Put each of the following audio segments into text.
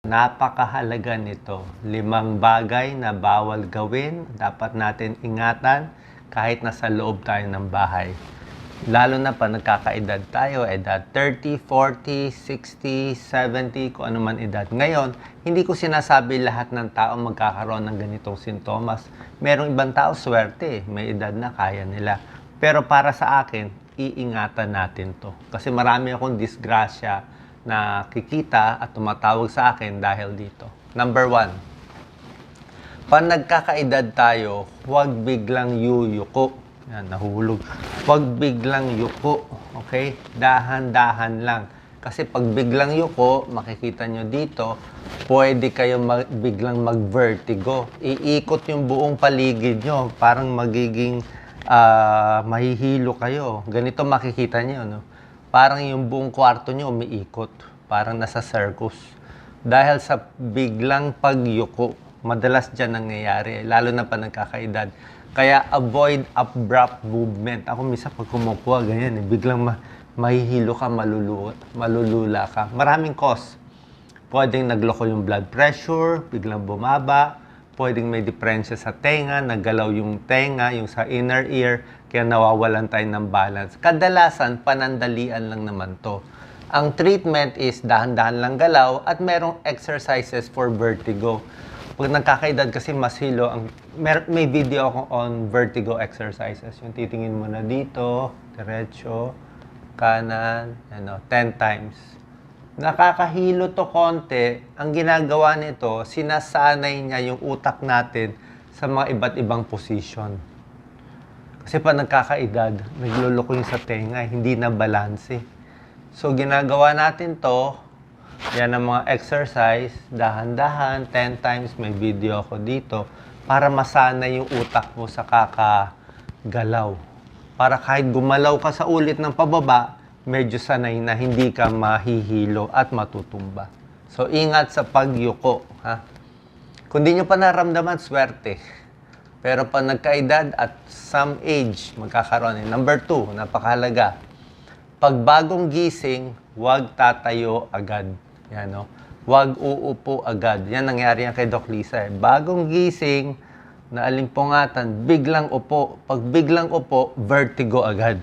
Napakahalaga nito. 5 bagay na bawal gawin, dapat natin ingatan kahit nasa loob tayo ng bahay. Lalo na pa nagkakaedad tayo, edad 30, 40, 60, 70, kung ano man edad. Ngayon, hindi ko sinasabi lahat ng tao magkakaroon ng ganitong sintomas. Merong ibang tao, swerte, may edad na kaya nila. Pero para sa akin, iingatan natin to. Kasi marami akong disgrasya na kikita at tumatawag sa akin dahil dito. Number 1, pag nagkakaedad tayo, huwag biglang yuyuko. Yan, nahulog. Huwag biglang yuko. Okay? Dahan-dahan lang. Kasi pag biglang yuko, makikita nyo dito, pwede kayo biglang mag-vertigo. Iikot yung buong paligid nyo. Parang magiging mahihilo kayo. Ganito makikita nyo, no? Parang yung buong kwarto nyo umiikot. Parang nasa circus. Dahil sa biglang pagyuko, madalas dyan nangyayari, lalo na pa nagkakaedad. Kaya avoid abrupt movement. Ako minsan pag kumukuha, ganyan, biglang mahihilo ka, malulula ka. Maraming cause. Pwedeng nagloko yung blood pressure, biglang bumaba. Pwedeng may diferensya sa tenga, naggalaw yung tenga, yung sa inner ear, kaya nawawalan tayo ng balance. Kadalasan, panandalian lang naman to. Ang treatment is dahan-dahan lang galaw at merong exercises for vertigo. Pag nagkakaedad kasi mas hilo, may video ako on vertigo exercises. Yung titingin mo na dito, diretso, kanan, 10 times. Nakakahilo to konti. Ang ginagawa nito, sinasanay niya yung utak natin sa mga iba't ibang position. Kasi pa nagkakaedad, nagluloko yung sa tenga, hindi na balanse. So, ginagawa natin to, yan ang mga exercise, dahan-dahan, 10 times, may video ako dito, para masanay yung utak mo sa kakagalaw. Para kahit gumalaw ka sa ulit ng pababa, medyo sanay na hindi ka mahihilo at matutumba. So, ingat sa pagyuko. Ha? Kung di nyo pa naramdaman, swerte. Pero pag nagkaedad at some age, magkakaroon. Number 2, napakahalaga. Pag bagong gising, huwag tatayo agad. Yan, no? Huwag uupo agad. Yan nangyari yan kay Doc Lisa. Bagong gising, naalimpungatan, biglang upo. Pag biglang upo, vertigo agad.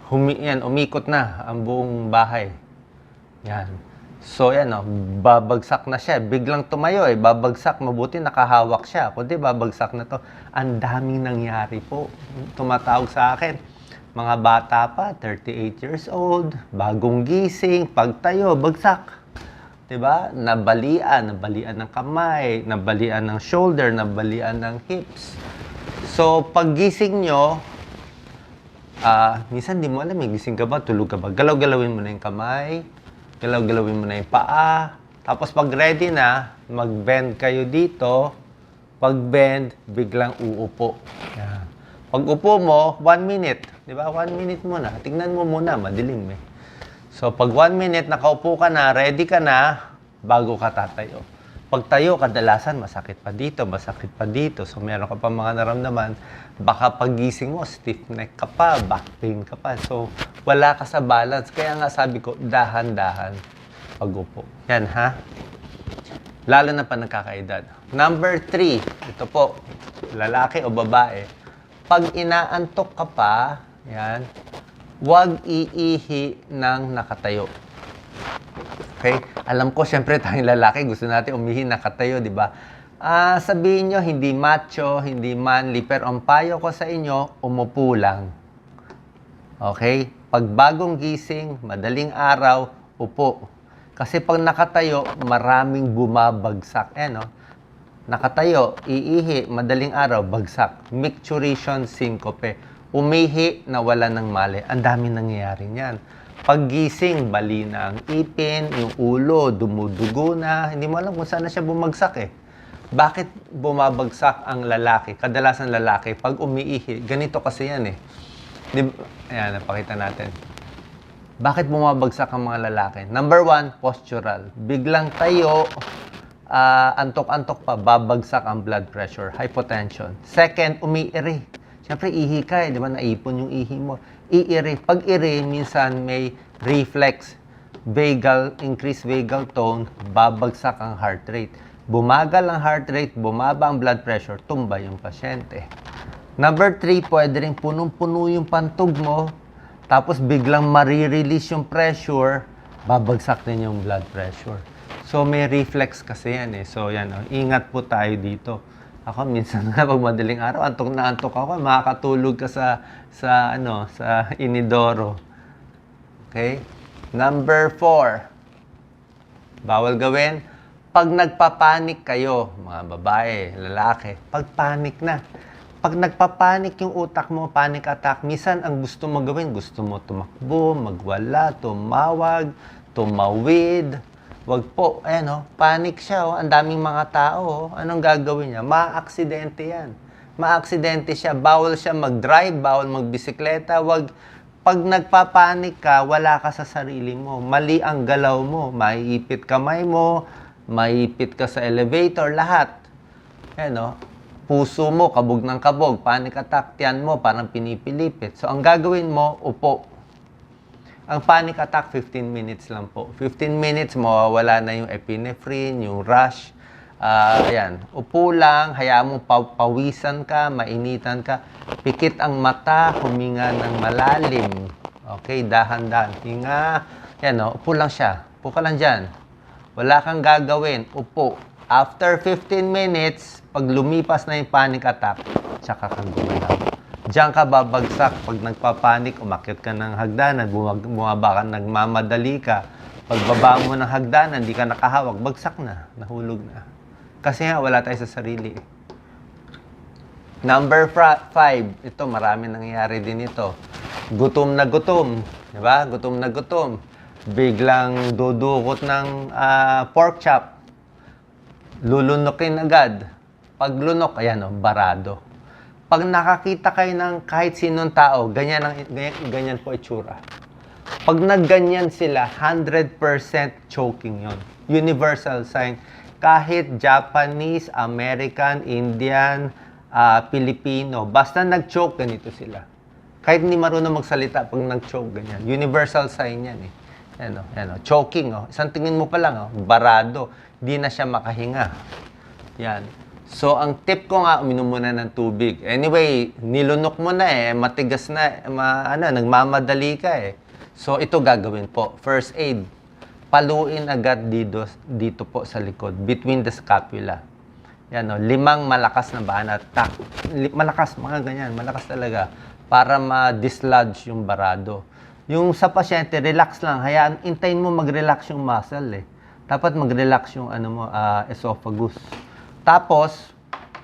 Umikot na ang buong bahay. Yan. So, yan, no? Babagsak na siya. Biglang tumayo, babagsak. Mabuti nakahawak siya. Kundi babagsak na to. Ang daming nangyari po. Tumatawag sa akin. Mga bata pa, 38 years old, bagong gising, pagtayo, bagsak. Diba? Nabalian ng kamay, nabalian ng shoulder, nabalian ng hips. So, pag gising nyo, minsan di mo alam, may gising ka ba, tulog ka ba? Galaw-galawin mo na yung kamay, galaw-galawin mo na yung paa. Tapos pag ready na, mag-bend kayo dito. Pag bend, biglang uupo. Yan. Pag upo mo, 1 minute. Di ba? 1 minute muna. Tingnan mo muna, madilim eh. So, pag 1 minute, nakaupo ka na, ready ka na, bago ka tatayo. Pag tayo, kadalasan, masakit pa dito. So, meron ka pa mga naramdaman. Baka pagising mo, stiff neck ka pa, back pain ka pa. So, wala ka sa balance. Kaya nga sabi ko, dahan-dahan pag upo. Yan, ha? Lalo na pa nagkakaedad. Number 3, ito po, lalaki o babae. Pag inaantok ka pa, yan, huwag iihi ng nakatayo. Okay? Alam ko, syempre tayong lalaki, gusto natin umihi nakatayo, di ba? Sabihin nyo, hindi macho, hindi manly, pero ang payo ko sa inyo, umupo lang. Okay? Pag bagong gising, madaling araw, upo. Kasi pag nakatayo, maraming bumabagsak. No? Nakatayo, iihi, madaling araw, bagsak. Micturition syncope. Umihi, nawala ng mali. Ang dami nangyayari niyan. Paggising, bali na ang ipin, yung ulo, dumudugo na. Hindi mo alam kung saan na siya bumagsak eh. Bakit bumabagsak ang lalaki? Kadalasan lalaki, pag umiihi, ganito kasi yan eh. Ayan, napakita natin. Bakit bumabagsak ang mga lalaki? Number 1, postural. Biglang tayo, antok-antok pa, babagsak ang blood pressure, hypotension. Second, umiiri. Siyempre, ihi ka di ba? Naipon yung ihi mo. Iiri. Pag iri, minsan may reflex. increased vagal tone, babagsak ang heart rate. Bumagal ang heart rate, bumaba ang blood pressure, tumba yung pasyente. Number 3, pwede rin punong-puno yung pantog mo, tapos biglang marirelease yung pressure, babagsak din yung blood pressure. So, may reflex kasi yan eh. So, yan, ingat po tayo dito. Ako, minsan na pag madaling araw, antok na antok ako, makakatulog ka sa inidoro. Okay? Number 4, bawal gawin, pag nagpapanik kayo, mga babae, lalaki, pag panic na. Pag nagpapanik yung utak mo, panic attack, minsan ang gusto mo gawin, gusto mo tumakbo, magwala, tumawag, tumawid. Wag po, panic siya, ang daming mga tao, anong gagawin niya? Ma-aksidente yan. Ma-aksidente siya, bawal siya mag-drive, bawal magbisikleta, pag nagpapanik ka, wala ka sa sarili mo. Mali ang galaw mo, maiipit kamay mo, maiipit ka sa elevator, lahat. Puso mo, kabog ng kabog, panic attack, tiyan mo, parang pinipilipit. So, ang gagawin mo, upo. Ang panic attack, 15 minutes lang po. 15 minutes, mawawala na yung epinephrine, yung rush. Upo lang, hayaan mo pawisan ka, mainitan ka. Pikit ang mata, huminga ng malalim. Okay, dahan-dahan. Hinga. Upo lang siya. Upo ka lang dyan. Wala kang gagawin. Upo. After 15 minutes, pag lumipas na yung panic attack, tsaka kang gumalaw. Diyan ka babagsak. Pag nagpapanik, umakyat ka ng hagdanan, bumaba ka, nagmamadali ka. Pagbaba mo ng hagdanan, hindi ka nakahawak, bagsak na, nahulog na. Kasi wala tayo sa sarili. Number 5, ito marami nangyayari din ito. Gutom na gutom, di ba? Gutom na gutom. Biglang dudukot ng pork chop. Lulunukin agad. Pag lunok, barado. Pag nakakita kayo ng kahit sinong tao, ganyan po itsura. Pag nagganyan sila, 100% choking yon. Universal sign. Kahit Japanese, American, Indian, Filipino, basta nag-choke, ganito sila. Kahit hindi marunong magsalita, pag nag-choke, ganyan. Universal sign yan eh. Choking, Isang tingin mo pa lang, barado. Di na siya makahinga. Yan. So, ang tip ko nga, uminom muna ng tubig. Anyway, nilunok mo na matigas na, nagmamadali ka So, ito gagawin po. First aid. Paluin agad dito po sa likod, between the scapula. 5 malakas na banat. Malakas, mga ganyan. Malakas talaga. Para ma-dislodge yung barado. Yung sa pasyente, relax lang. Hayaan, intayin mo mag-relax yung muscle Dapat mag-relax yung esophagus. Tapos,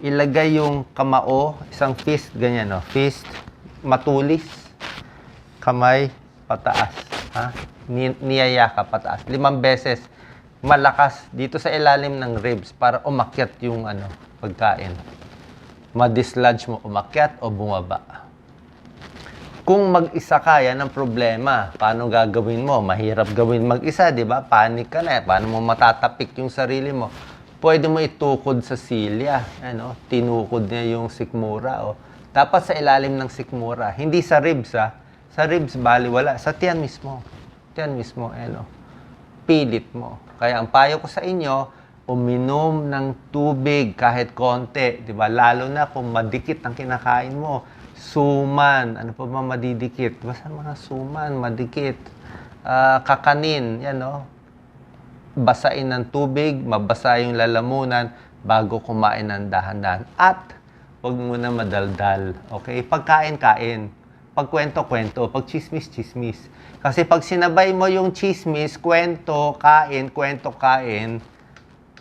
ilagay yung kamao, isang fist, ganyan, fist, matulis, kamay, pataas. Niyaya ka, pataas. 5 beses, malakas, dito sa ilalim ng ribs, para umakyat yung pagkain. Ma-dislodge mo, umakyat o bumaba. Kung mag-isa ka, yan ang problema. Paano gagawin mo? Mahirap gawin mag-isa, di ba? Panik ka na. Paano mo matatapik yung sarili mo? Pwede mo itukod sa silya. Tinukod niya yung sikmura. Dapat sa ilalim ng sikmura. Hindi sa ribs, Sa ribs, baliwala. Sa tiyan mismo. Tiyan mismo, pilit mo. Kaya ang payo ko sa inyo, uminom ng tubig kahit konti. Diba? Lalo na kung madikit ang kinakain mo. Suman. Ano pa ba madidikit? Basta mga suman, madikit. Kakanin. Basain ng tubig, mabasa yung lalamunan bago kumain ng dahan-dahan. At huwag muna madaldal. Okay? Pagkain-kain. Pag kwento-kwento. Pag chismis-chismis. Kasi pag sinabay mo yung chismis, kwento, kain,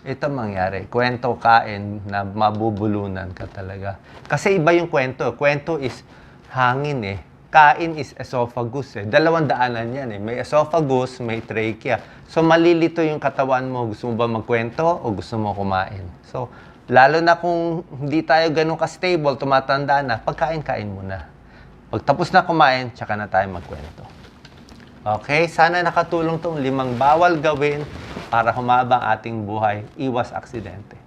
ito mangyari. Kwento, kain, na mabubulunan ka talaga. Kasi iba yung kwento. Kwento is hangin Kain is esophagus 2 daanan yan May esophagus, may trachea. So, malilito yung katawan mo. Gusto mo ba magkwento o gusto mo kumain? So, lalo na kung hindi tayo ganun ka-stable, tumatanda na, pagkain-kain muna. Pag tapos na kumain, tsaka na tayo magkwento. Okay? Sana nakatulong tong 5 bawal gawin para humaba ang ating buhay. Iwas aksidente.